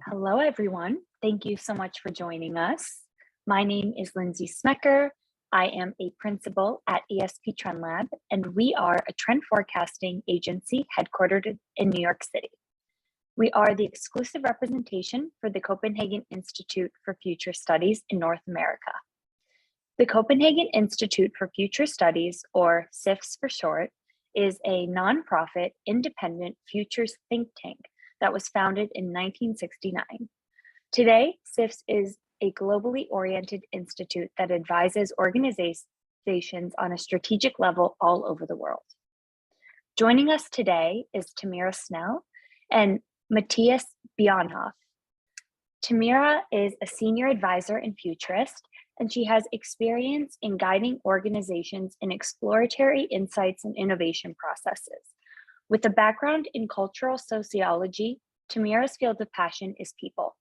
Hello, everyone. Thank you so much for joining us. My name is Lindsay Smecker. I am a principal at ESP Trendlab, and we are a trend forecasting agency headquartered in New York City. We are the exclusive representation for the Copenhagen Institute for Future Studies in North America. The Copenhagen Institute for Future Studies, or CIFS for short, is a nonprofit, independent futures think tank that was founded in 1969. Today, CIFS is a globally oriented institute that advises organizations on a strategic level all over the world. Joining us today is Tamira Snell and Matthias Bionhoff. Tamira is a senior advisor and futurist, and she has experience in guiding organizations in exploratory insights and innovation processes. With a background in cultural sociology, Tamira's field of passion is people.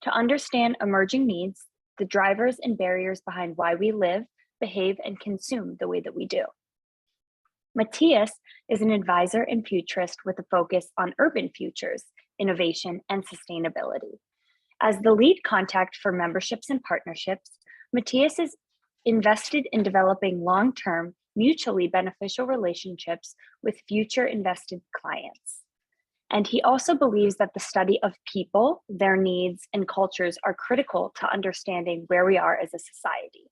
To understand emerging needs, the drivers and barriers behind why we live, behave, and consume the way that we do. Matthias is an advisor and futurist with a focus on urban futures, innovation, and sustainability. As the lead contact for memberships and partnerships, Matthias is invested in developing long-term, mutually beneficial relationships with future invested clients. And he also believes that the study of people, their needs, and cultures are critical to understanding where we are as a society.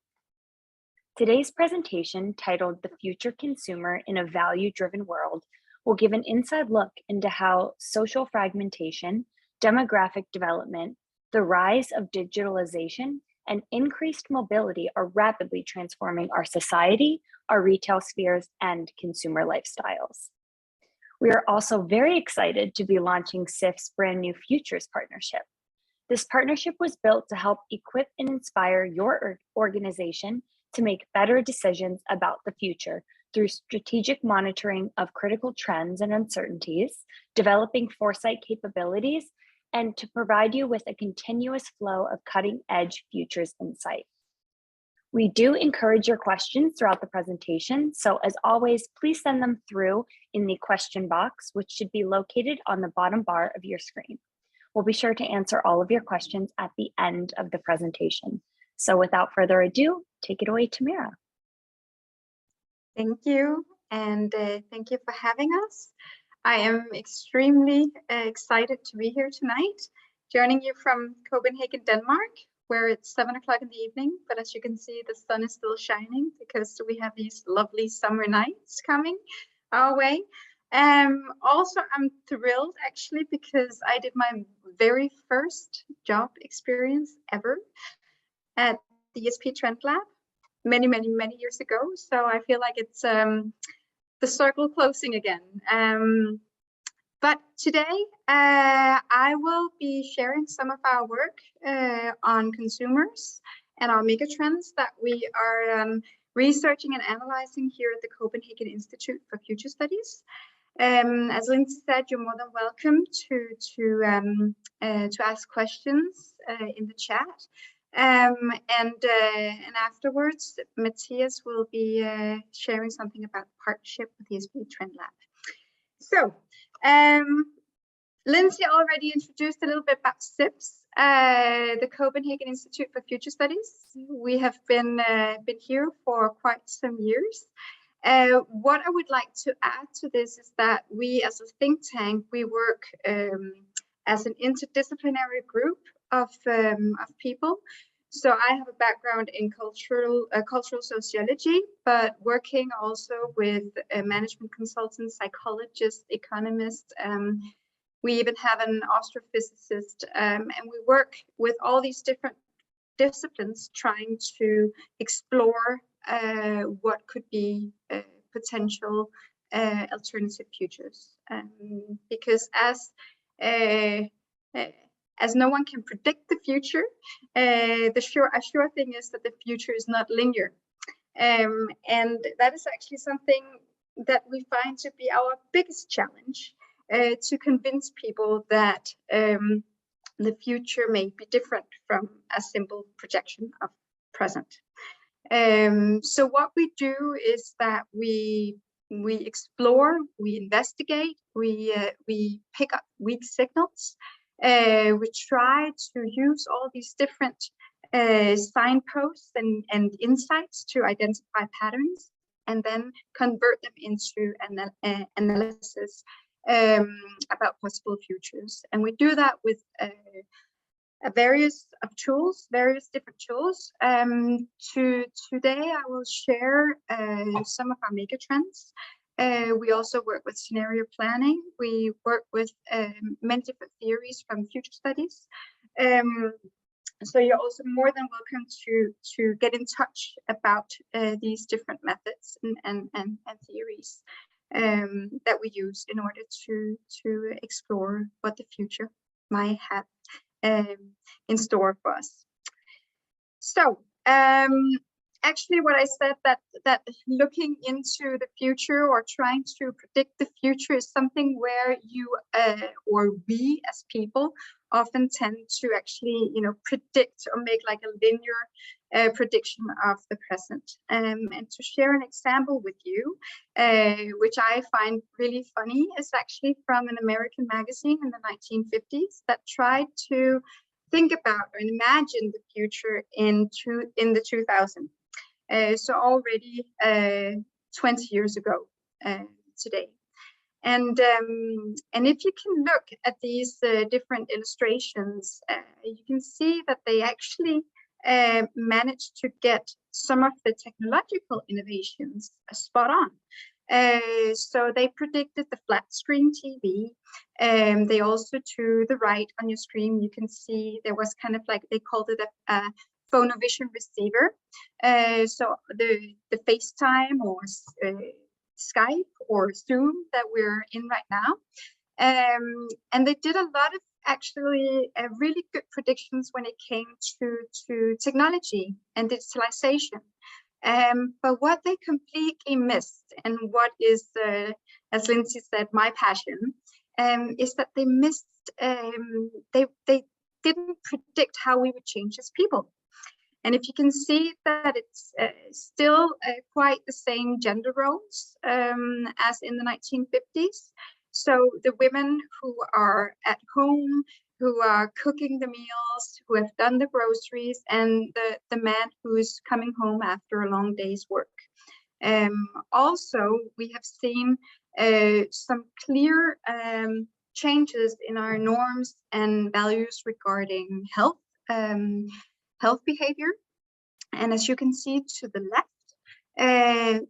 Today's presentation, titled The Future Consumer in a Value-Driven World, will give an inside look into how social fragmentation, demographic development, the rise of digitalization, and increased mobility are rapidly transforming our society, our retail spheres, and consumer lifestyles. We are also very excited to be launching CIFS' brand new Futures Partnership. This partnership was built to help equip and inspire your organization to make better decisions about the future through strategic monitoring of critical trends and uncertainties, developing foresight capabilities, and to provide you with a continuous flow of cutting-edge futures insight. We do encourage your questions throughout the presentation, so as always, please send them through in the question box, which should be located on the bottom bar of your screen. We'll be sure to answer all of your questions at the end of the presentation. So without further ado, take it away, Tamira. Thank you, and thank you for having us. I am extremely excited to be here tonight, joining you from Copenhagen, Denmark, where it's 7 o'clock in the evening, but as you can see, the sun is still shining because we have these lovely summer nights coming our way. Also, I'm thrilled actually because I did my very first job experience ever at the ESP Trendlab many years ago. So I feel like it's the circle closing again. But today I will be sharing some of our work on consumers and our megatrends that we are researching and analyzing here at the Copenhagen Institute for Future Studies. As Lindsay said, you're more than welcome to ask questions in the chat. And afterwards, Matthias will be sharing something about partnership with the ESP Trendlab. So, Lindsay already introduced a little bit about CIFS, the Copenhagen Institute for Future Studies. We have been here for quite some years. What I would like to add to this is that we, as a think tank, we work as an interdisciplinary group of people. So I have a background in cultural sociology, but working also with management consultants, psychologists, economists. We even have an astrophysicist, and we work with all these different disciplines trying to explore what could be potential alternative futures. Because as no one can predict the future, a sure thing is that the future is not linear. And that is actually something that we find to be our biggest challenge, to convince people that the future may be different from a simple projection of present. So what we do is that we explore, we investigate, we pick up weak signals, We try to use all these different signposts and insights to identify patterns and then convert them into an analysis about possible futures. And we do that with various different tools. Today I will share some of our mega trends. We also work with scenario planning. We work with many different theories from future studies. So you're also more than welcome to get in touch about these different methods and theories that we use in order to explore what the future might have in store for us. So actually what I said, that looking into the future or trying to predict the future is something where you or we as people often tend to actually, you know, predict or make like a linear prediction of the present. And to share an example with you, which I find really funny, is actually from an American magazine in the 1950s that tried to think about or imagine the future in the 2000s. So already 20 years ago today. And if you can look at these different illustrations, you can see that they actually managed to get some of the technological innovations spot on. So they predicted the flat screen TV. They also, to the right on your screen, you can see there was kind of like, they called it a phonovision receiver. So the FaceTime or Skype or Zoom that we're in right now. And they did a lot of actually really good predictions when it came to technology and digitalization. But what they completely missed, and what is, as Lindsay said, my passion, is that they missed, they didn't predict how we would change as people. And if you can see that it's still quite the same gender roles as in the 1950s. So the women who are at home, who are cooking the meals, who have done the groceries, and the man who's coming home after a long day's work. Also, we have seen some clear changes in our norms and values regarding health. Health behavior. And as you can see to the left,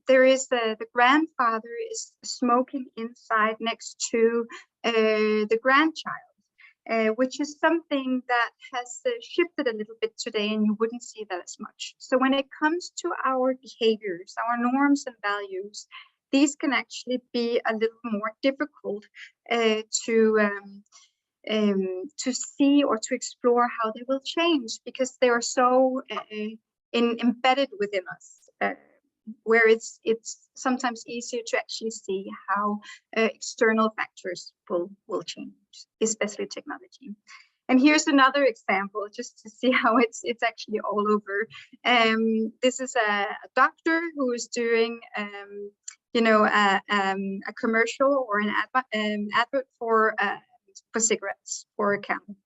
there is the grandfather is smoking inside next to the grandchild, which is something that has shifted a little bit today, and you wouldn't see that as much. So when it comes to our behaviors, our norms and values, these can actually be a little more difficult to see or to explore how they will change, because they are so embedded within us, where it's sometimes easier to actually see how external factors will change, especially technology. And here's another example, just to see how it's actually all over. This is a doctor who is doing you know, a commercial or an advert for cigarettes for a camel.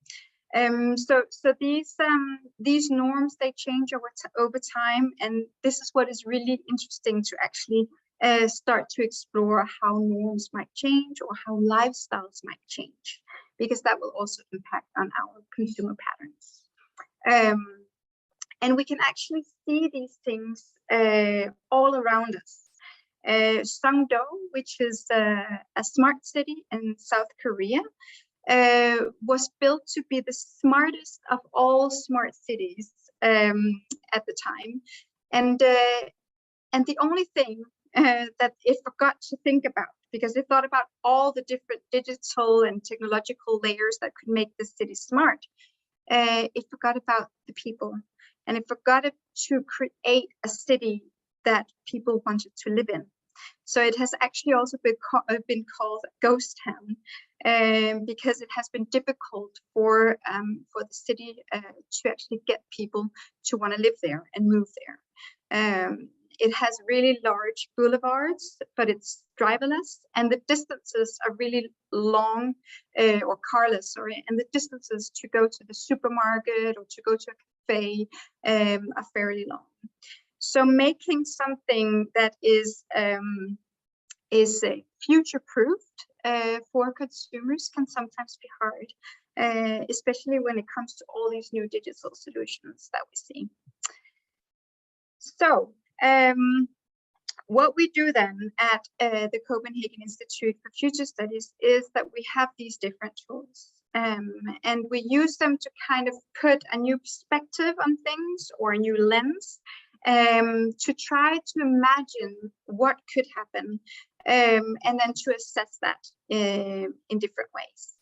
So these norms, they change over time, and this is what is really interesting to actually start to explore how norms might change or how lifestyles might change, because that will also impact on our consumer patterns. And we can actually see these things all around us. Songdo, which is a smart city in South Korea, was built to be the smartest of all smart cities at the time. And the only thing that it forgot to think about, because it thought about all the different digital and technological layers that could make the city smart, it forgot about the people, and it forgot to create a city that people wanted to live in. So it has actually also been called a ghost town, because it has been difficult for the city to actually get people to want to live there and move there. It has really large boulevards, but it's driverless, and the distances are really long, or carless, sorry, and the distances to go to the supermarket or to go to a cafe are fairly long. So making something that is future-proofed for consumers can sometimes be hard, especially when it comes to all these new digital solutions that we see. So what we do then at the Copenhagen Institute for Future Studies is that we have these different tools, and we use them to kind of put a new perspective on things or a new lens, to try to imagine what could happen, and then to assess that in different ways.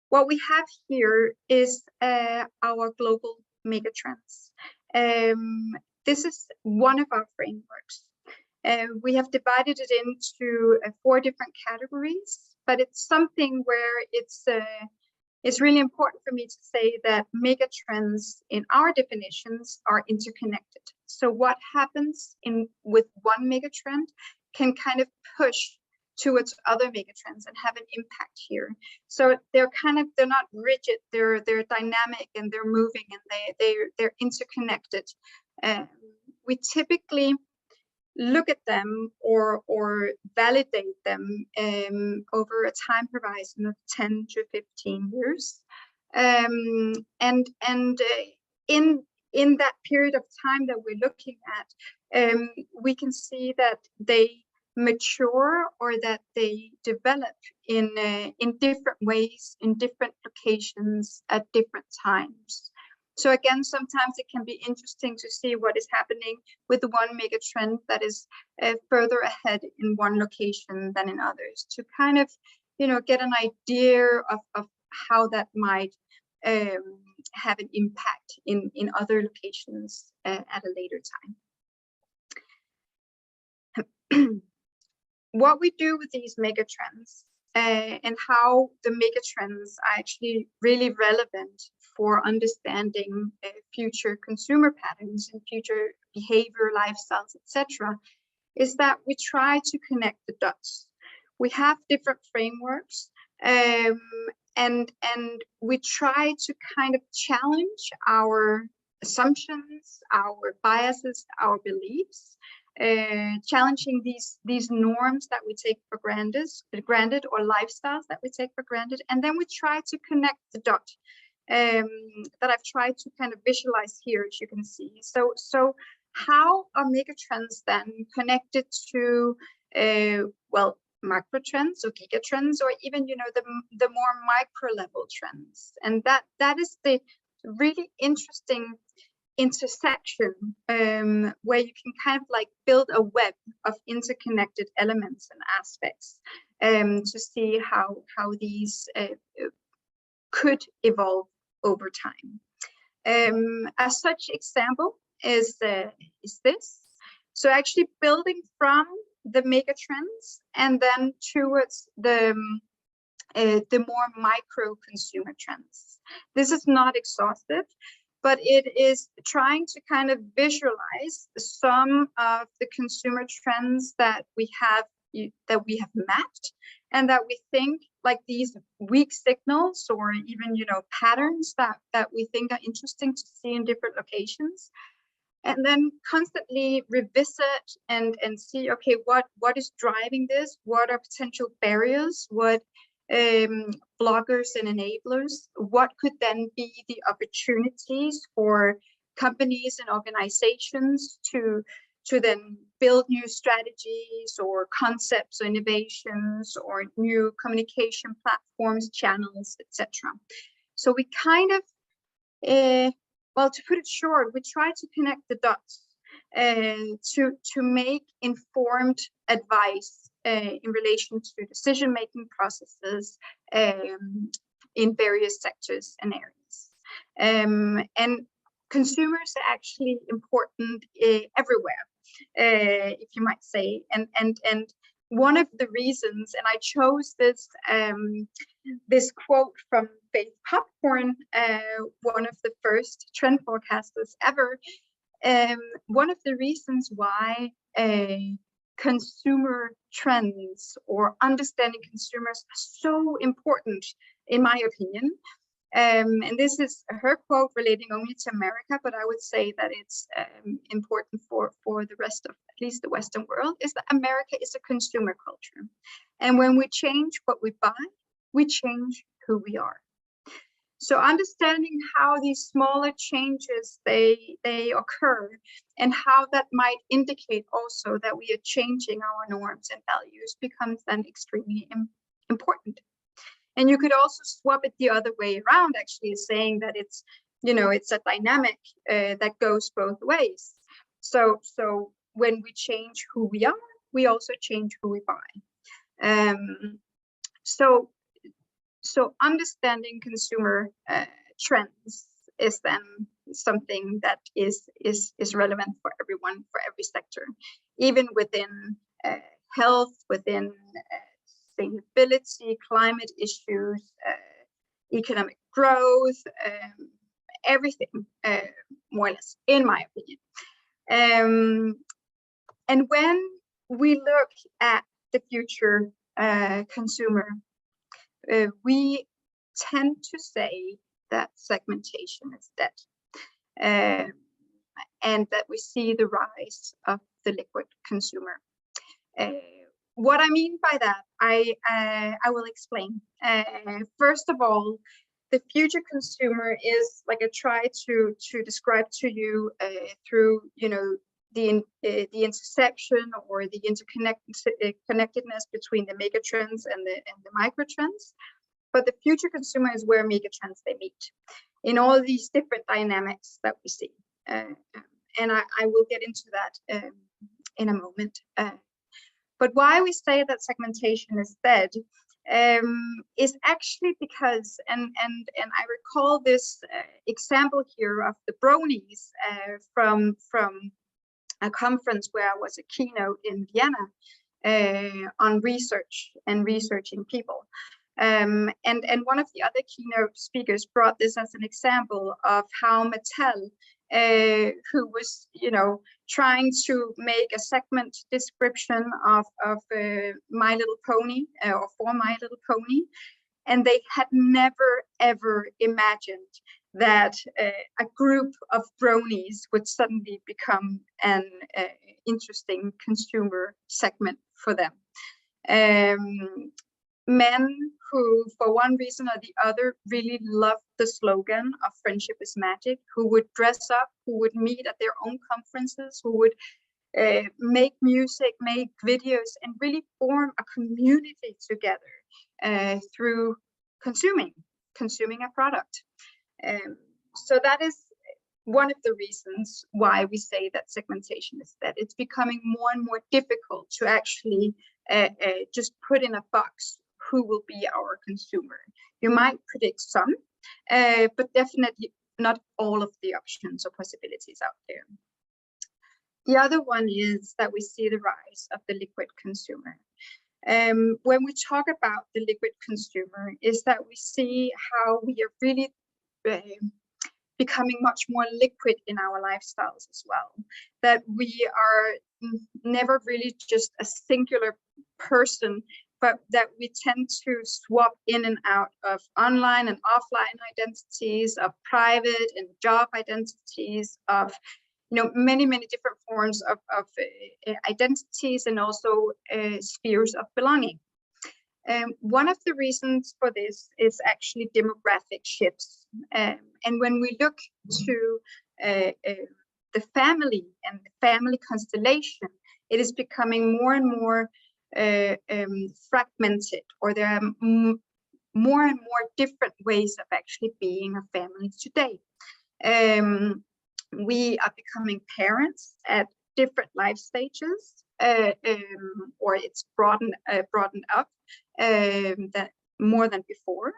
What we have here is our global megatrends. This is one of our frameworks. We have divided it into 4 different categories, but it's something where it's really important for me to say that megatrends in our definitions are interconnected. So what happens with one megatrend can kind of push towards other megatrends and have an impact here. So they're not rigid, they're dynamic, and they're moving, and they're interconnected. We typically look at them or validate them over a time horizon of 10 to 15 years. In that period of time that we're looking at, we can see that they mature or that they develop in different ways, in different locations at different times. So again, sometimes it can be interesting to see what is happening with the one mega trend that is further ahead in one location than in others, to kind of, get an idea of how that might have an impact in other locations at a later time. What we do with these mega trends and how the mega trends are actually really relevant for understanding future consumer patterns and future behavior, lifestyles, etc., is that we try to connect the dots. We have different frameworks, and we try to kind of challenge our assumptions, our biases, our beliefs, challenging these norms that we take for granted, or lifestyles that we take for granted, and then we try to connect the dot that I've tried to kind of visualize here, as you can see. So how are megatrends then connected to macro trends or gigatrends, or even the more micro level trends? And that is the really interesting intersection where you can kind of like build a web of interconnected elements and aspects to see how these could evolve over time. A such example is this. So actually building from the mega trends and then towards the more micro consumer trends. This is not exhaustive, but it is trying to kind of visualize some of the consumer trends that we have mapped, and that we think like these weak signals or even patterns that we think are interesting to see in different locations, and then constantly revisit and see, okay, what is driving this? What are potential barriers? What blockers and enablers? What could then be the opportunities for companies and organizations to then build new strategies or concepts or innovations or new communication platforms, channels, etc. So we kind of, to put it short, we try to connect the dots to make informed advice in relation to decision-making processes in various sectors and areas. And consumers are actually important everywhere, if you might say. And one of the reasons, and I chose this quote from Faith Popcorn, one of the first trend forecasters ever, one of the reasons why consumer trends or understanding consumers are so important, in my opinion. And this is her quote relating only to America, but I would say that it's important for the rest of at least the Western world, is that America is a consumer culture. And when we change what we buy, we change who we are. So understanding how these smaller changes they occur and how that might indicate also that we are changing our norms and values becomes then extremely important. And you could also swap it the other way around, actually, saying that it's, you know, it's a dynamic that goes both ways. So when we change who we are, we also change who we buy. So understanding consumer trends is then something that is relevant for everyone, for every sector, even within health, within sustainability, climate issues, economic growth, everything, more or less, in my opinion. And when we look at the future consumer, we tend to say that segmentation is dead, and that we see the rise of the liquid consumer. What I mean by that, I will explain. First of all, the future consumer is, like I try to describe to you through, you know, the intersection or the connectedness between the mega trends and the micro trends. But the future consumer is where mega trends they meet in all these different dynamics that we see. And I will get into that in a moment. But why we say that segmentation is dead is actually because, and I recall this example here of the bronies from a conference where I was a keynote in Vienna on research and researching people. And one of the other keynote speakers brought this as an example of how Mattel, who was, you know, trying to make a segment description of My Little Pony or for My Little Pony, and they had never ever imagined that a group of bronies would suddenly become an interesting consumer segment for them. Men who, for one reason or the other, really loved the slogan of friendship is magic, who would dress up, who would meet at their own conferences, who would make music, make videos, and really form a community together through consuming a product. So that is one of the reasons why we say that segmentation is dead. It's becoming more and more difficult to actually just put in a box who will be our consumer. You might predict some, but definitely not all of the options or possibilities out there. The other one is that we see the rise of the liquid consumer. When we talk about the liquid consumer, is that we see how we are really becoming much more liquid in our lifestyles as well. That we are never really just a singular person, but that we tend to swap in and out of online and offline identities, of private and job identities, of, you know, many different forms of identities, and also spheres of belonging. One of the reasons for this is actually demographic shifts. And when we look to the family and the family constellation, it is becoming more and more fragmented, or there are more and more different ways of actually being a family today. We are becoming parents at different life stages, or it's broadened up that more than before.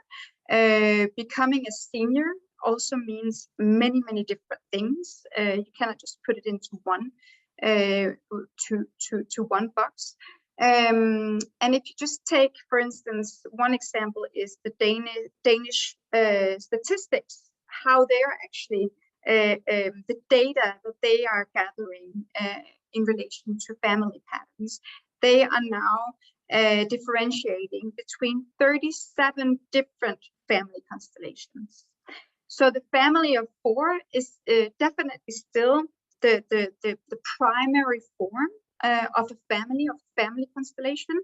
Becoming a senior also means many different things. You cannot just put it into one to one box. And if you just take, for instance, one example is the Danish statistics, how they are actually the data that they are gathering in relation to family patterns, they are now differentiating between 37 different family constellations. So the family of 4 is definitely still the primary form of a family constellation,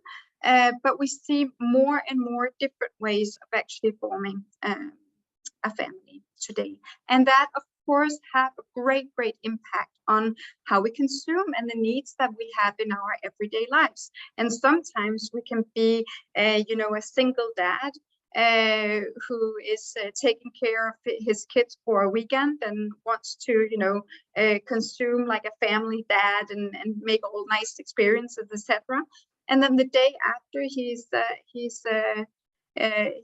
but we see more and more different ways of actually forming a family today, and that of course have a great impact on how we consume and the needs that we have in our everyday lives. And sometimes we can be a single dad who is taking care of his kids for a weekend and wants to consume like a family dad and make all nice experiences, etc. And then the day after he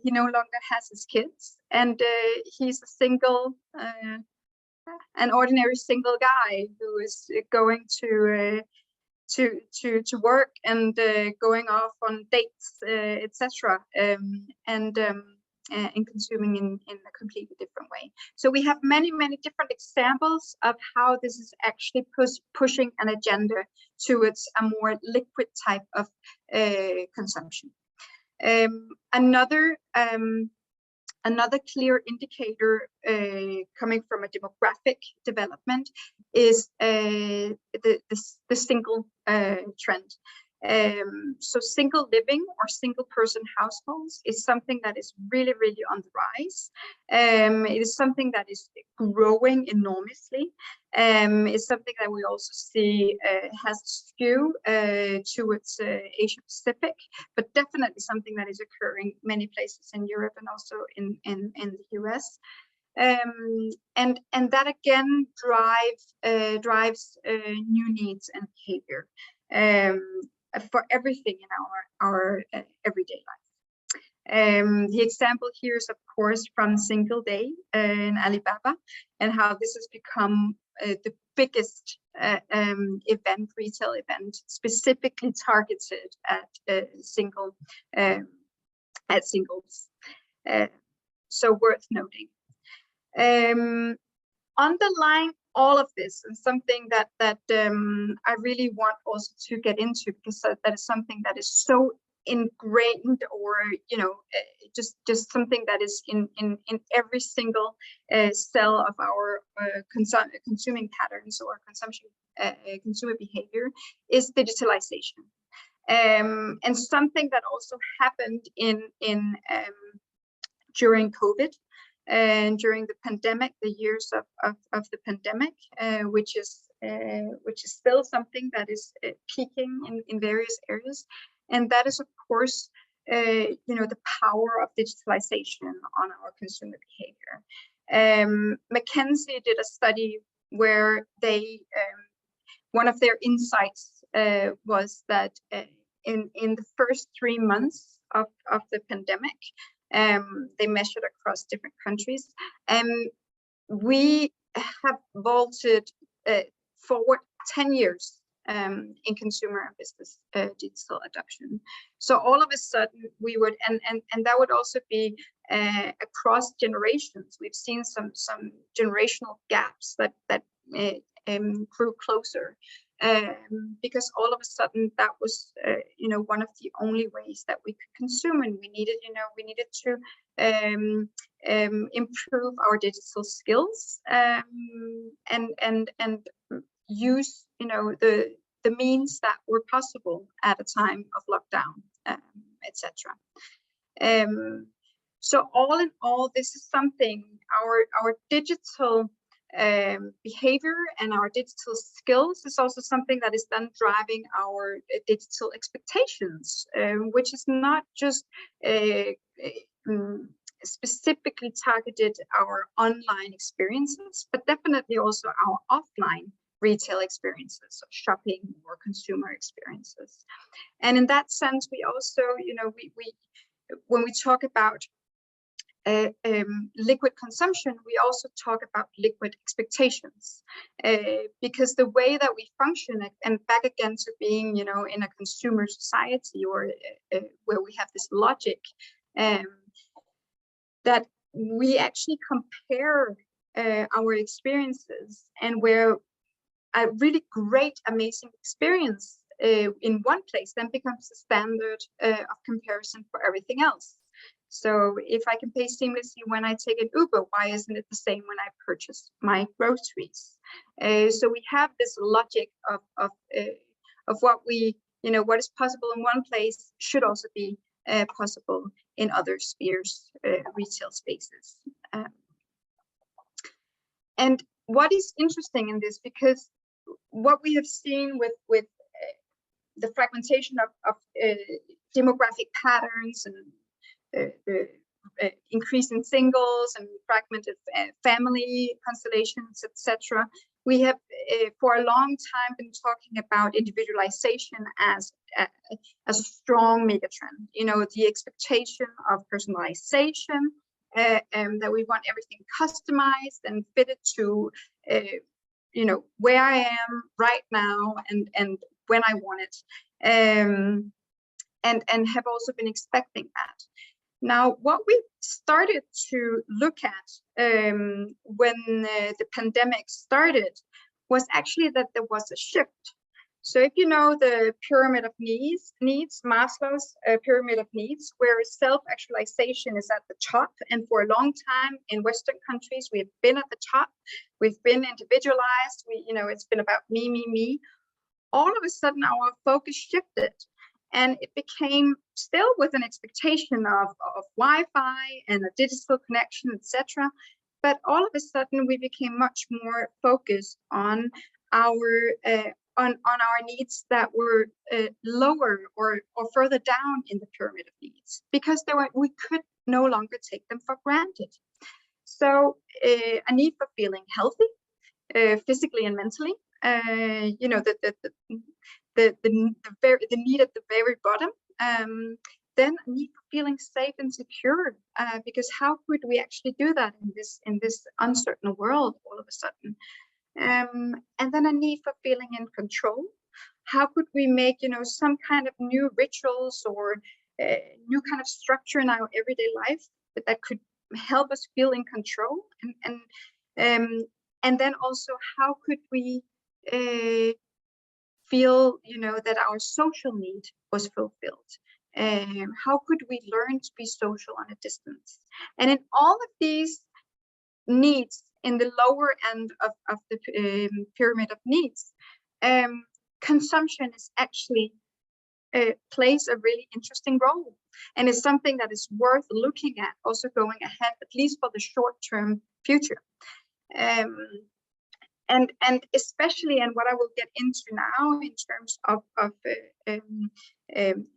no longer has his kids, and he's a single an ordinary single guy who is going to work and going off on dates, etc., and consuming in a completely different way. So we have many different examples of how this is actually pushing an agenda towards a more liquid type of consumption. Another clear indicator coming from a demographic development is the single trend. So single living or single person households is something that is really on the rise. It is something that is growing enormously. It's something that we also see has a skew towards Asia Pacific, but definitely something that is occurring many places in Europe and also in the US. And that again drives new needs and behavior for everything in our everyday life. The example here is of course from Single Day in Alibaba, and how this has become the biggest retail event specifically targeted at singles. So worth noting. Underlying all of this, and something that I really want also to get into, because that is something that is so ingrained, or just something that is in every single cell of our consuming patterns or consumer behavior, is digitalization. And something that also happened during COVID and during the pandemic, the years of the pandemic, which is still something that is peaking in various areas, and that is of course the power of digitalization on our consumer behavior. McKinsey did a study where they one of their insights was that in the first 3 months of the pandemic, they measured across different countries, and we have vaulted forward 10 years in consumer and business digital adoption. So all of a sudden we would, and that would also be across generations. We've seen some generational gaps that grew closer, because all of a sudden that was one of the only ways that we could consume, and we needed to improve our digital skills, and use the means that were possible at a time of lockdown, etc. So all in all, this is something our digital behavior and our digital skills is also something that is then driving our digital expectations, which is not just specifically targeted our online experiences, but definitely also our offline retail experiences, of shopping or consumer experiences. And in that sense, we also, when we talk about liquid consumption, we also talk about liquid expectations, because the way that we function, and back again to being, in a consumer society, or where we have this logic, that we actually compare our experiences, and where a really great, amazing experience in one place then becomes the standard of comparison for everything else. So if I can pay seamlessly when I take an Uber, why isn't it the same when I purchase my groceries? So we have this logic of what we, what is possible in one place should also be possible in other spheres, retail spaces. And what is interesting in this, because what we have seen with the fragmentation of demographic patterns and the increase in singles and fragmented family constellations, etc. We have for a long time been talking about individualization as a strong megatrend. The expectation of personalization, that we want everything customized and fitted to where I am right now and when I want it, and have also been expecting that. Now, what we started to look at when the pandemic started was actually that there was a shift. So if you know the pyramid of needs, Maslow's pyramid of needs, where self-actualization is at the top, and for a long time in Western countries, we've been at the top, we've been individualized, it's been about me. All of a sudden, our focus shifted, and it became still with an expectation of Wi-Fi and a digital connection, etc. But all of a sudden, we became much more focused on our needs that were lower or further down in the pyramid of needs, because we could no longer take them for granted. So a need for feeling healthy, physically and mentally, the need at the very bottom, then a need for feeling safe and secure, because how could we actually do that in this uncertain world all of a sudden? And then a need for feeling in control. How could we make some kind of new rituals or new kind of structure in our everyday life that could help us feel in control? And then also, how could we feel that our social need was fulfilled? How could we learn to be social on a distance? And in all of these needs in the lower end of the pyramid of needs, consumption is actually plays a really interesting role, and is something that is worth looking at also going ahead, at least for the short-term future. And especially, and what I will get into now in terms of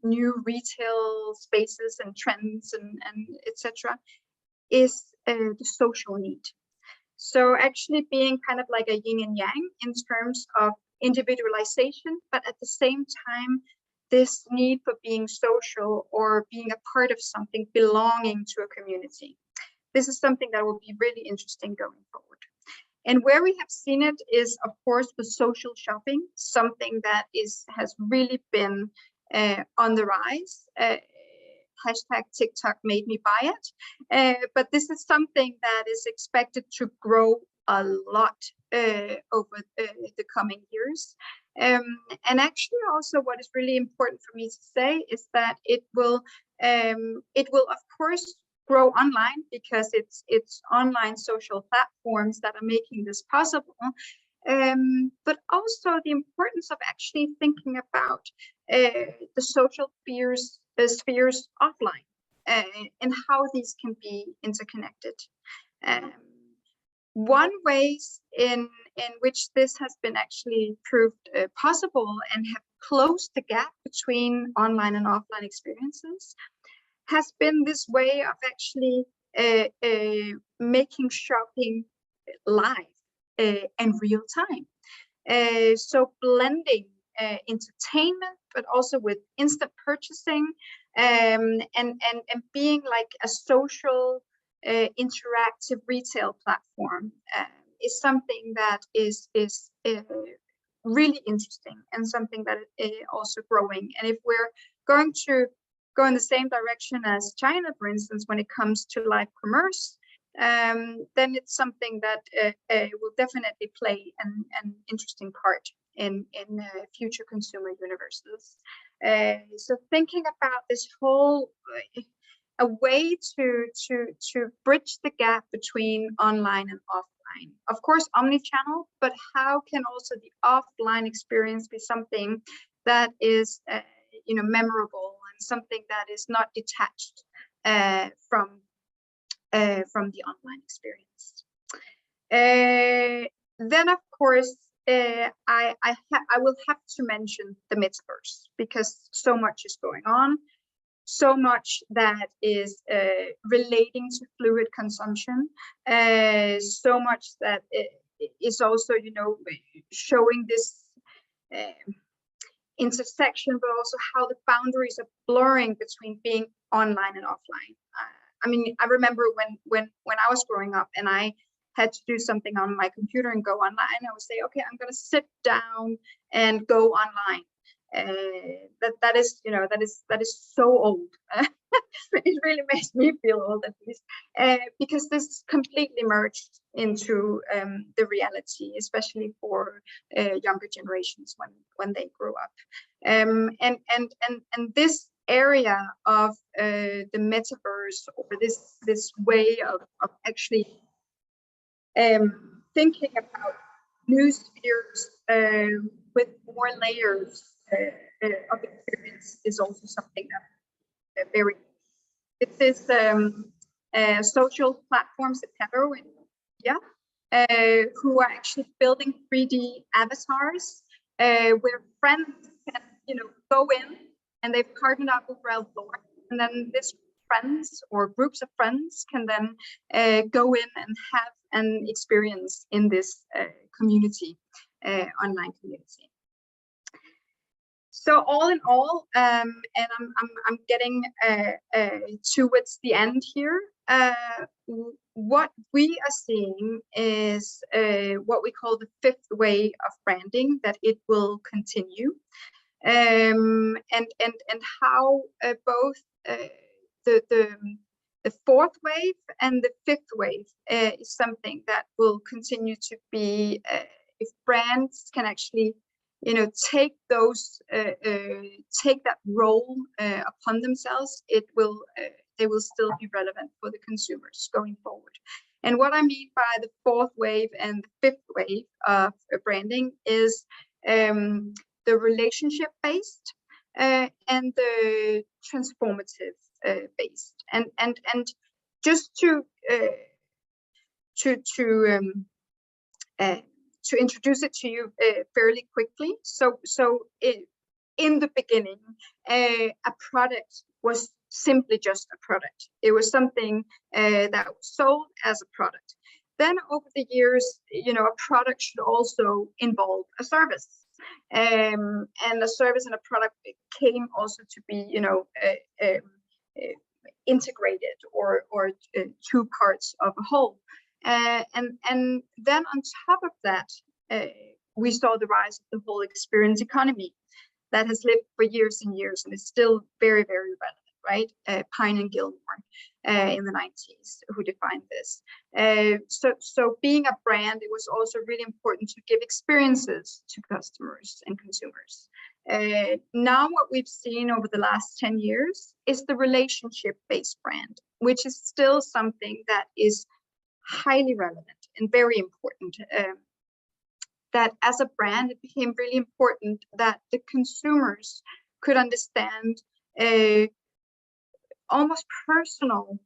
new retail spaces and trends and etc., is the social need. So actually being kind of like a yin and yang in terms of individualization, but at the same time, this need for being social or being a part of something, belonging to a community. This is something that will be really interesting going forward. And where we have seen it is, of course, the social shopping, something that has really been on the rise. Hashtag TikTok made me buy it. But this is something that is expected to grow a lot over the coming years. And actually also what is really important for me to say is that it will of course grow online, because it's online social platforms that are making this possible. But also the importance of actually thinking about the social spheres offline, and how these can be interconnected. One ways in which this has been actually proved possible and have closed the gap between online and offline experiences has been this way of actually making shopping live and real time. So blending entertainment, but also with instant purchasing, and being like a social interactive retail platform is something that is really interesting, and something that is also growing. And if we're going to go in the same direction as China, for instance, when it comes to live commerce, then it's something that will definitely play an interesting part in future consumer universes. So thinking about this whole a way to bridge the gap between online and offline. Of course, omnichannel, but how can also the offline experience be something that is memorable and something that is not detached from the online experience? Then, of course, I will have to mention the metaverse, because so much is going on, so much that is relating to fluid consumption, so much that is also, showing this intersection, but also how the boundaries are blurring between being online and offline. I mean, I remember when I was growing up and I had to do something on my computer and go online, I would say, okay, I'm going to sit down and go online. That is so old. It really makes me feel old, at least, because this completely merged into the reality, especially for younger generations when they grow up. And this area of the metaverse, or this way of actually thinking about new spheres with more layers of experience, is also something that very. It is social platforms, etc. Who are actually building 3D avatars where friends can, go in, and they've partnered up with Ralph Lauren, and then this friends or groups of friends can then go in and have an experience in this community, online community. So all in all, and I'm getting towards the end here. What we are seeing is what we call the fifth wave of branding, that it will continue, and how both the fourth wave and the fifth wave is something that will continue to be, if brands can actually take that role upon themselves, they will still be relevant for the consumers going forward. And what I mean by the fourth wave and the fifth wave of branding is the relationship based and the transformative based. And just to introduce it to you fairly quickly. So in the beginning, a product was simply just a product. It was something that was sold as a product. Then over the years, a product should also involve a service. And a service and a product came also to be, integrated or two parts of a whole. And then on top of that, we saw the rise of the whole experience economy that has lived for years and years and is still very, very relevant, right? Pine and Gilmore in the 90s, who defined this. So being a brand, it was also really important to give experiences to customers and consumers. Now what we've seen over the last 10 years is the relationship-based brand, which is still something that is highly relevant and very important. That as a brand, it became really important that the consumers could understand almost personal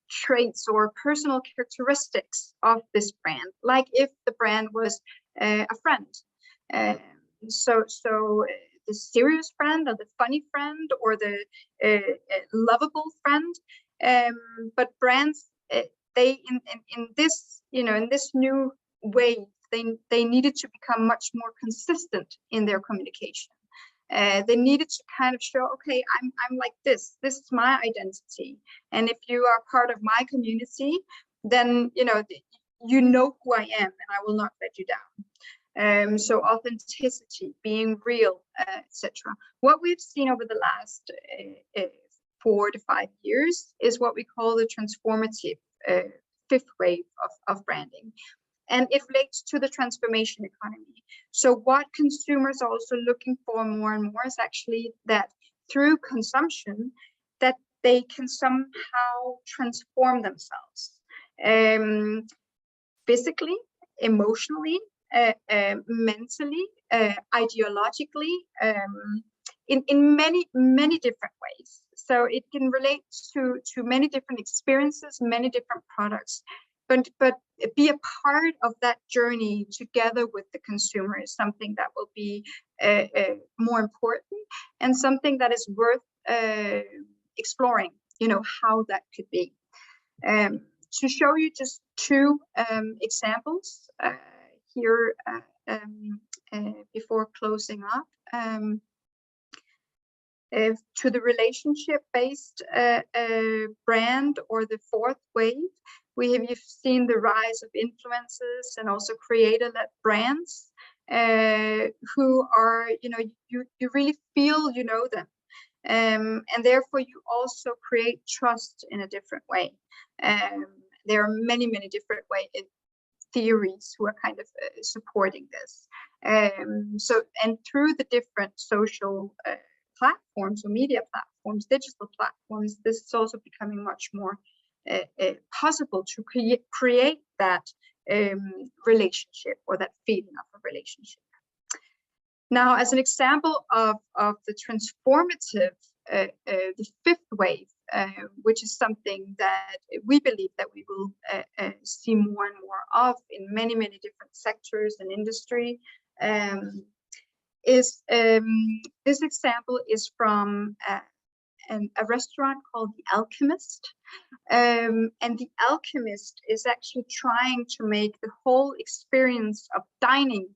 traits or personal characteristics of this brand, like if the brand was a friend. So the serious friend, or the funny friend, or the lovable friend. But brands, they in this in this new way, they needed to become much more consistent in their communication. They needed to kind of show, okay, I'm like this. This is my identity, and if you are part of my community, then you know who I am, and I will not let you down. So authenticity, being real, etc. What we've seen over the last 4 to 5 years is what we call the transformative fifth wave of branding. And it relates to the transformation economy. So what consumers are also looking for more and more is actually that through consumption, that they can somehow transform themselves physically, emotionally, mentally, ideologically, in many different ways. So it can relate to many different experiences, many different products, but be a part of that journey together with the consumer is something that will be more important and something that is worth exploring, how that could be. To show you just two examples here before closing up, to the relationship-based brand or the fourth wave, you've seen the rise of influencers and also creator-led brands who are, you really feel you know them. And therefore you also create trust in a different way. There are many different theories who are kind of supporting this. And through the different social platforms or media platforms, digital platforms, this is also becoming much more possible to create that relationship or that feeling of a relationship. Now, as an example of the transformative, the fifth wave, which is something that we believe that we will see more and more of in many different sectors and industry, this example is from a restaurant called the Alchemist. And the Alchemist is actually trying to make the whole experience of dining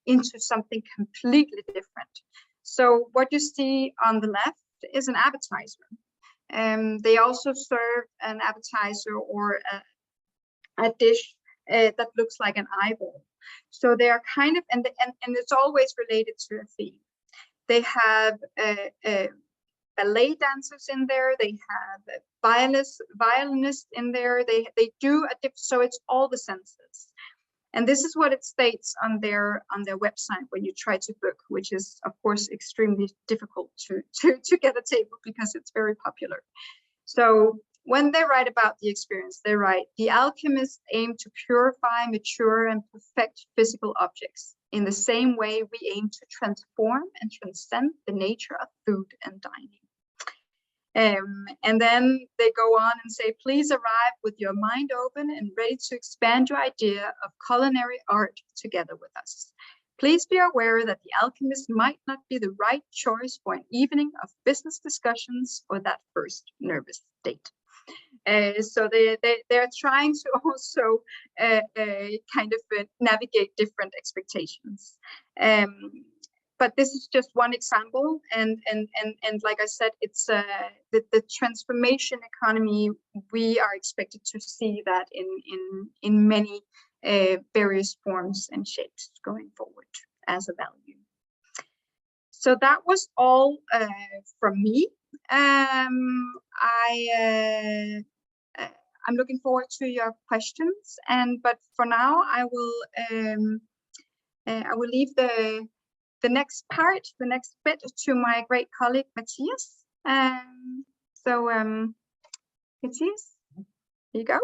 into something completely different. So what you see on the left is an appetizer. They also serve an appetizer or a dish that looks like an eyeball. So they are kind of, and it's always related to a theme. They have ballet dancers in there. They have violinists in there. They do so it's all the senses. And this is what it states on their website when you try to book, which is of course extremely difficult to get a table because it's very popular. So when they write about the experience, they write, the alchemists aim to purify, mature, and perfect physical objects. In the same way, we aim to transform and transcend the nature of food and dining. And then they go on and say, please arrive with your mind open and ready to expand your idea of culinary art together with us. Please be aware that the Alchemist might not be the right choice for an evening of business discussions or that first nervous date. So they're trying to also kind of navigate different expectations. But this is just one example, and like I said, it's the transformation economy. We are expected to see that in many various forms and shapes going forward as a value. So that was all from me. I'm looking forward to your questions, but for now I will leave the next part, the next bit, to my great colleague Matthias. So Matthias, here you go.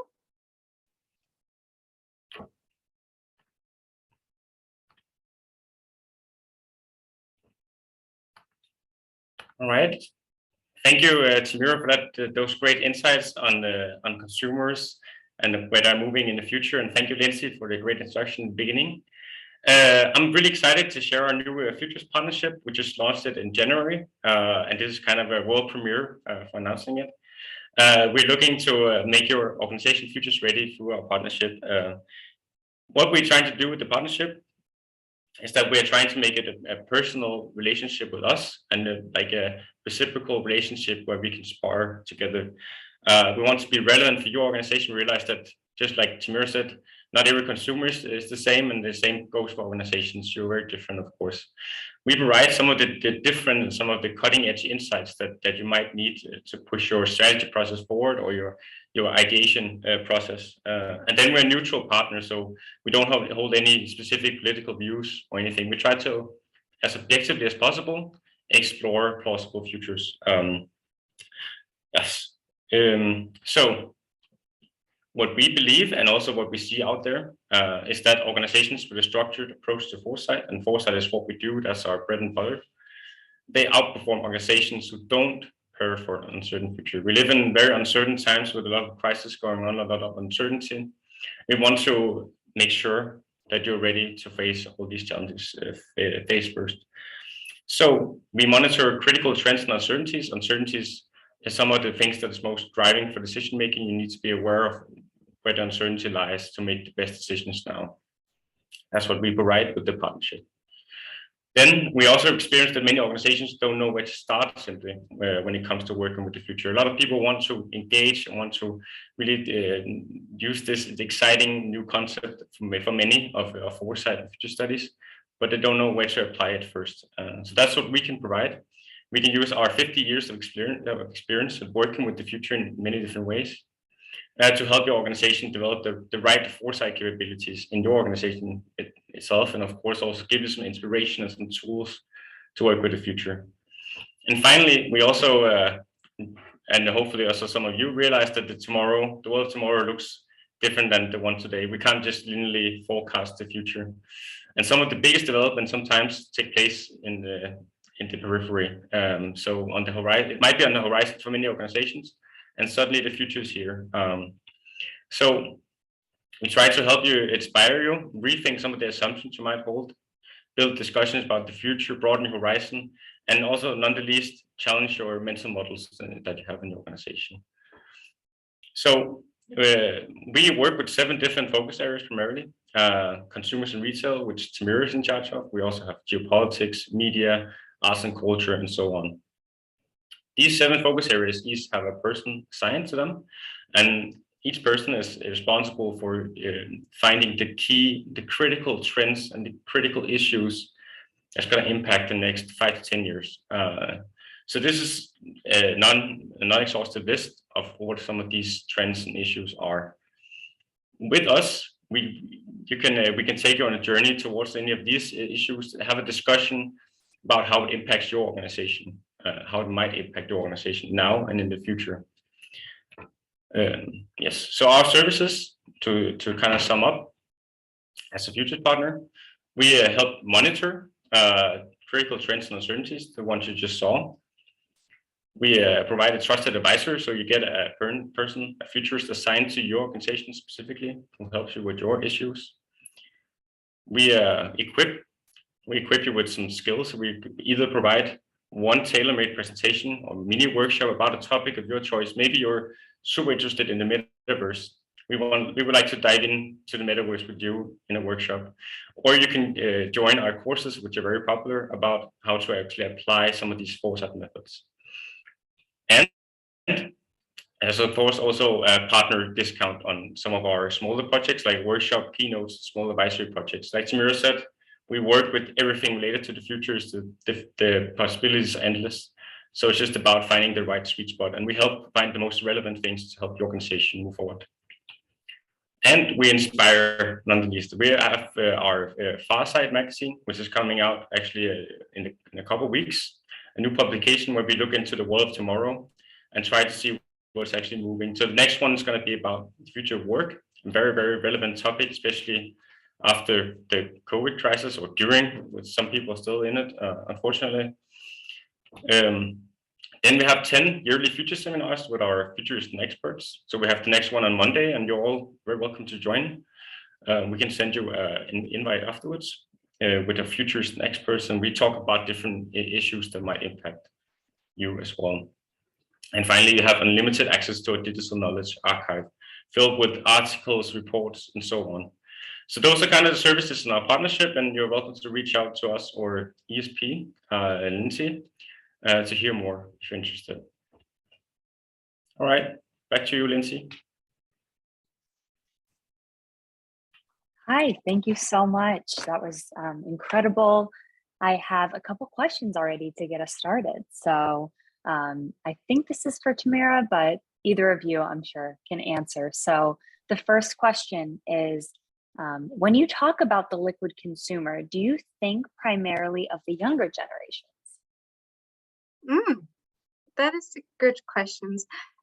All right. Thank you, Tamira, for that those great insights on consumers and where they're moving in the future. And thank you, Lindsay, for the great introduction in the beginning. I'm really excited to share our new Futurist partnership. We just launched it in January, and this is kind of a world premiere for announcing it. We're looking to make your organization Futurist ready through our partnership. What we're trying to do with the partnership is that we're trying to make it a personal relationship with us and like a reciprocal relationship where we can spar together. We want to be relevant for your organization. We realize that, just like Tamira said, not every consumer is the same, and the same goes for organizations. You're very different, of course. we provide some of the different and some of the cutting edge insights that you might need to push your strategy process forward or your ideation process. And then we're a neutral partner, so we don't hold any specific political views or anything. We try to, as objectively as possible, explore plausible futures. Yes. So what we believe and also what we see out there is that organizations with a structured approach to foresight, and foresight is what we do, that's our bread and butter, they outperform organizations who don't prepare for an uncertain future. We live in very uncertain times with a lot of crisis going on, a lot of uncertainty. We want to make sure that you're ready to face all these challenges face first. So we monitor critical trends and uncertainties. Uncertainties is some of the things that is most driving for decision making. You need to be aware of where the uncertainty lies to make the best decisions now. That's what we provide with the partnership. Then we also experience that many organizations don't know where to start simply when it comes to working with the future. A lot of people want to engage and want to really use this exciting new concept for many of foresight and future studies, but they don't know where to apply it first. So that's what we can provide. We can use our 50 years of experience at working with the future in many different ways to help your organization develop the right foresight capabilities in your organization itself, and of course also give you some inspiration and some tools to work with the future. And finally, we also, and hopefully also some of you realize that the world of tomorrow looks different than the one today. We can't just linearly forecast the future. And some of the biggest developments sometimes take place in the periphery. So on the horizon, it might be on the horizon for many organizations, and suddenly the future is here. So we try to help you, inspire you, rethink some of the assumptions you might hold, build discussions about the future, broaden your horizon, and also, none the least, challenge your mental models that you have in your organization. So we work with 7 different focus areas primarily. Consumers and retail, which Tamira is in charge of. We also have geopolitics, media, arts and culture, and so on. These 7 focus areas each have a person assigned to them, and each person is responsible for finding the critical trends and the critical issues that's going to impact the next 5 to 10 years. So this is a non-exhaustive list of what some of these trends and issues are. With us, we can take you on a journey towards any of these issues, have a discussion about how it impacts your organization, how it might impact your organization now and in the future. Yes, so our services, to kind of sum up, as a future partner, we help monitor critical trends and uncertainties, the ones you just saw. We provide a trusted advisor, so you get a person, a futurist assigned to your organization specifically, who helps you with your issues. We equip you with some skills. We either provide one tailor-made presentation or mini workshop about a topic of your choice. Maybe you're super interested in the metaverse. We would like to dive into the metaverse with you in a workshop, or you can join our courses, which are very popular, about how to actually apply some of these foresight methods. And as of course also a partner discount on some of our smaller projects, like workshop, keynotes, small advisory projects. Like Tamira said, we work with everything related to the future. The possibilities are endless. So it's just about finding the right sweet spot, and we help find the most relevant things to help your organization move forward. And we inspire, none the least. We have our Farsight magazine, which is coming out actually in a couple of weeks, a new publication where we look into the world of tomorrow and try to see what's actually moving. So the next one is going to be about the future of work, a very, very relevant topic, especially after the COVID crisis, or during, with some people still in it, unfortunately. Then we have 10 yearly future seminars with our futurists and experts. So we have the next one on Monday, and you're all very welcome to join. We can send you an invite afterwards with a futurist and experts, and we talk about different issues that might impact you as well. And finally, you have unlimited access to a digital knowledge archive filled with articles, reports, and so on. So those are kind of the services in our partnership, and you're welcome to reach out to us or ESP, Lindsay, to hear more if you're interested. All right, back to you, Lindsay. Hi, thank you so much. That was incredible. I have a couple questions already to get us started. So I think this is for Tamira, but either of you, I'm sure, can answer. So the first question is, when you talk about the liquid consumer, do you think primarily of the younger generations? That is a good question.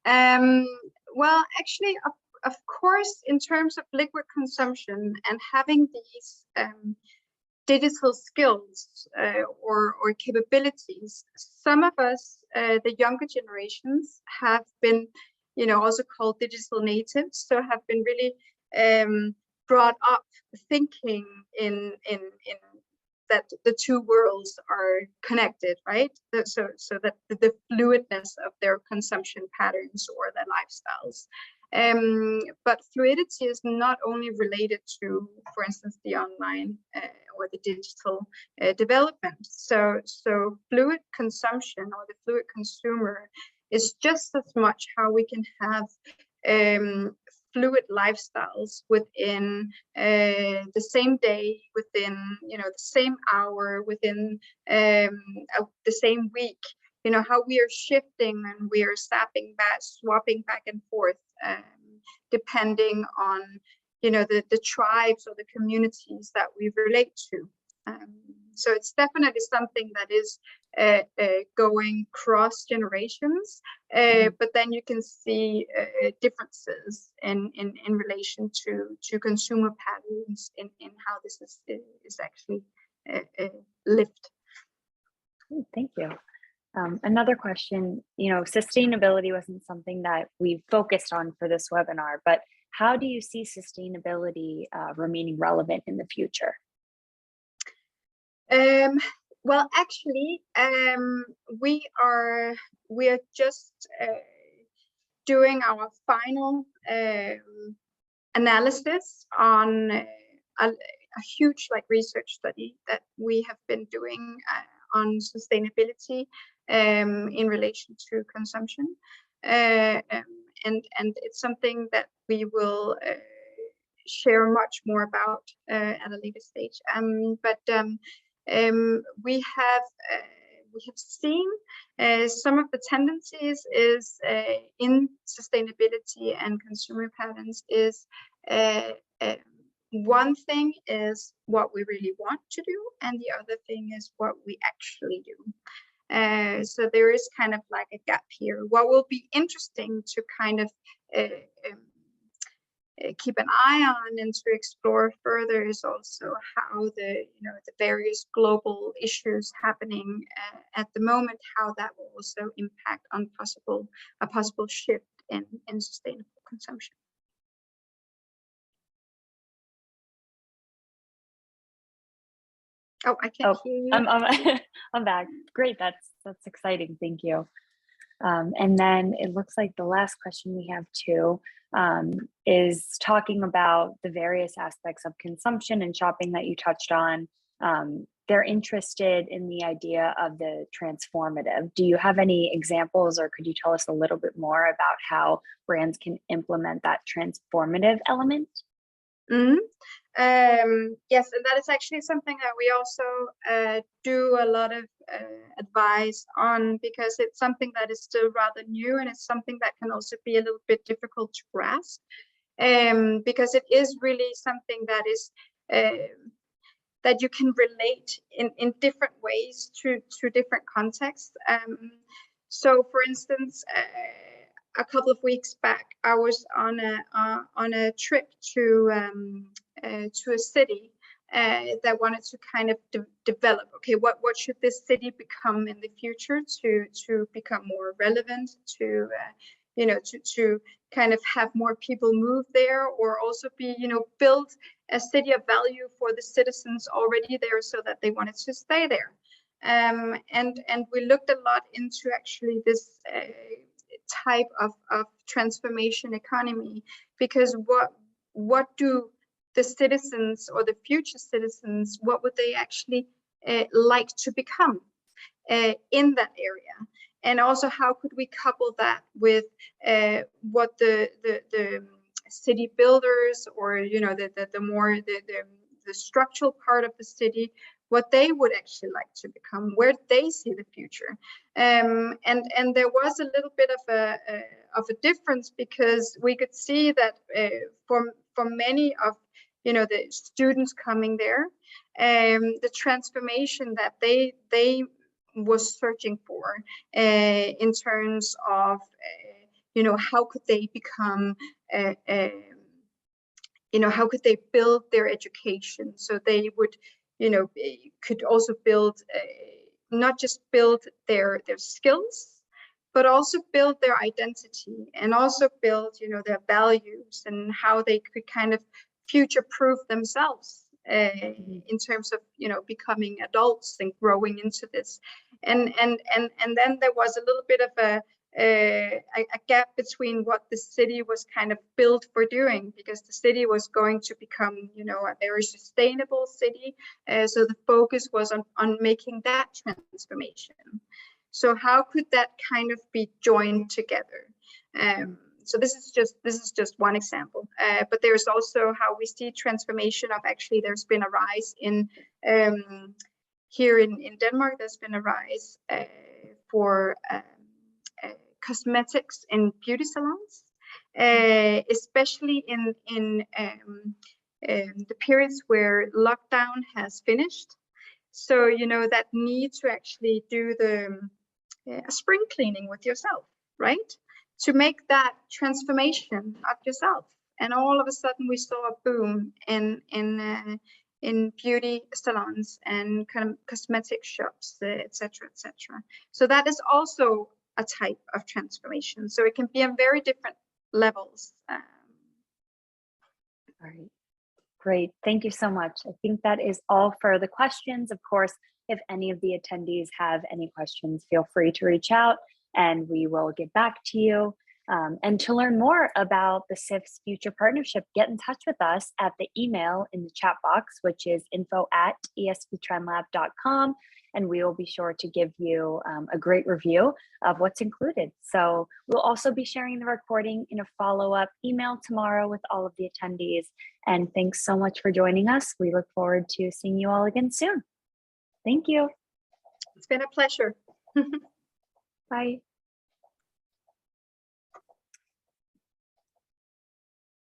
Well, actually, of course, in terms of liquid consumption and having these digital skills or capabilities, some of us, the younger generations, have been, also called digital natives, so have been really brought up thinking in that the two worlds are connected, right? So that the fluidness of their consumption patterns or their lifestyles. But fluidity is not only related to, for instance, the online or the digital development. So fluid consumption or the fluid consumer is just as much how we can have fluid lifestyles within the same day, within the same hour, within the same week. How we are shifting and we are swapping back and forth, depending on the tribes or the communities that we relate to. So it's definitely something that is going cross generations, but then you can see differences in relation to consumer patterns in how this is actually lived. Thank you. Another question, sustainability wasn't something that we focused on for this webinar, but how do you see sustainability remaining relevant in the future? Well, actually, we are just doing our final analysis on a huge research study that we have been doing on sustainability in relation to consumption, and it's something that we will share much more about at a later stage. But we have seen some of the tendencies is in sustainability and consumer patterns is one thing is what we really want to do, and the other thing is what we actually do. So there is kind of like a gap here. What will be interesting to kind of keep an eye on and to explore further is also how the various global issues happening at the moment, how that will also impact on a possible shift in sustainable consumption. Oh, I can't hear you. I'm back. Great, that's exciting. Thank you. And then it looks like the last question we have too is talking about the various aspects of consumption and shopping that you touched on. They're interested in the idea of the transformative. Do you have any examples, or could you tell us a little bit more about how brands can implement that transformative element? Mm-hmm. Yes, and that is actually something that we also do a lot of advice on, because it's something that is still rather new, and it's something that can also be a little bit difficult to grasp, because it is really something that is that you can relate in different ways to different contexts. So, for instance, a couple of weeks back, I was on a trip to a city that wanted to kind of develop. Okay, what should this city become in the future to become more relevant, to to kind of have more people move there, or also be build a city of value for the citizens already there, so that they wanted to stay there. And we looked a lot into actually this type of transformation economy, because what do the citizens or the future citizens, what would they actually like to become in that area? And also, how could we couple that with what the city builders, or the more the structural part of the city, what they would actually like to become, where they see the future. And there was a little bit of a difference, because we could see that for many of the students coming there, the transformation that they was searching for in terms of how could they become how could they build their education, so they would could also build not just build their skills, but also build their identity, and also build their values, and how they could kind of future-proof themselves in terms of becoming adults and growing into this. And then there was a little bit of a gap between what the city was kind of built for doing, because the city was going to become a very sustainable city, so the focus was on making that transformation. So how could that kind of be joined together? So this is just one example, but there's also how we see transformation of, actually there's been a rise in here in Denmark. There's been a rise for cosmetics and beauty salons, especially in the periods where lockdown has finished. So that need to actually do the a spring cleaning with yourself, right? To make that transformation of yourself. And all of a sudden we saw a boom in beauty salons and kind of cosmetic shops, etc., etc. So that is also a type of transformation. So it can be on very different levels. All right. Great. Thank you so much. I think that is all for the questions. Of course, if any of the attendees have any questions, feel free to reach out and we will get back to you. And to learn more about the CIFS Future Partnership, get in touch with us at the email in the chat box, which is info@esptrendlab.com, and we will be sure to give you a great review of what's included. So we'll also be sharing the recording in a follow-up email tomorrow with all of the attendees. And thanks so much for joining us. We look forward to seeing you all again soon. Thank you. It's been a pleasure. Bye.